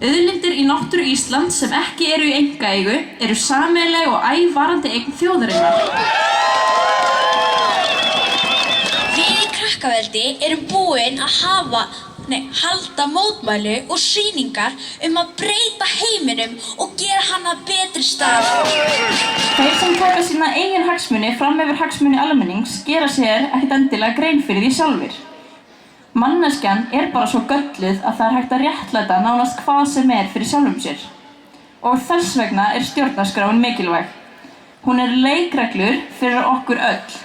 Auðlindir í náttúru Íslands sem ekki eru í einkaeigu eru sameiginleg og ævarandi eign þjóðarinnar. Við í Krakkaveldi erum búin að halda mótmæli og sýningar að breyta heiminum og gera hann að betri stað. Þeir sem taka sína eigin hagsmuni fram yfir hagsmuni almennings gera sér ekkert endilega grein fyrir því sjálfir. Manneskjan bara svo gölluð að það hægt að réttlæta nánast hvað sem fyrir sjálfum sér. Og þess vegna stjórnarskráin mikilvæg. Hún leikreglur fyrir okkur öll.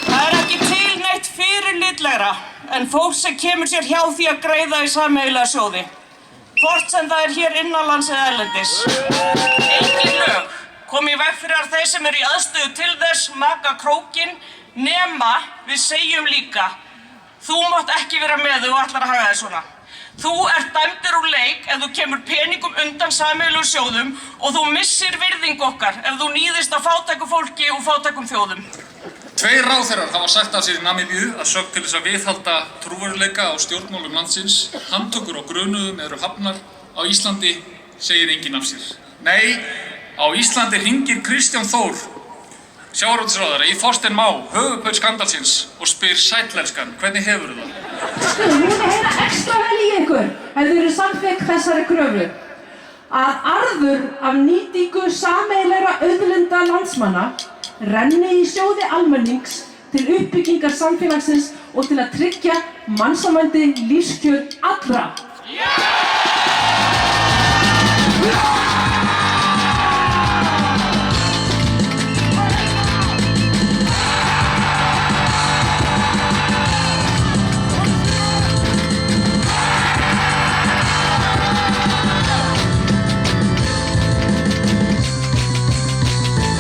Það ekki til neitt fyrirlitlegra en fólk sem kemur sér hjá því að greiða í sameiginlega sjóði. Hvort sem það hér innanlands eða erlendis. Engin lög komi í veg fyrir að þeir sem í aðstöðu til þess maka krókinn nema við segjum líka þú mátt ekki vera með og ætlar að haga þér svona. Þú dæmdur úr leik ef þú kemur peningum undan sameiginlegum sjóðum og þú missir virðingu okkar ef þú níðist á fátæku fólki og fátækum þjóðum. 2 ráðherrar hafa sagt af sér í Namibíu að sögn til þess að viðhalda trúverðugleika á stjórnmálum landsins. Handtökur og grunuðum eru hafnar. Á Íslandi segir enginn af sér. Nei, á Íslandi hringir Kristján Þór, sjávarútvegsráðherra í Þorstein Má, höfuðpaur skandalsins og spyr sællelskan, hvernig hefurðu það? Hún heyra ekstra vel í ykkur ef þau eru samþykkt þessari kröfu að arður af nýtingu sameiginlegra auðlinda landsmanna renni í sjóði almennings til uppbyggingar samfélagsins og til að tryggja mannsæmandi lífskjör allra.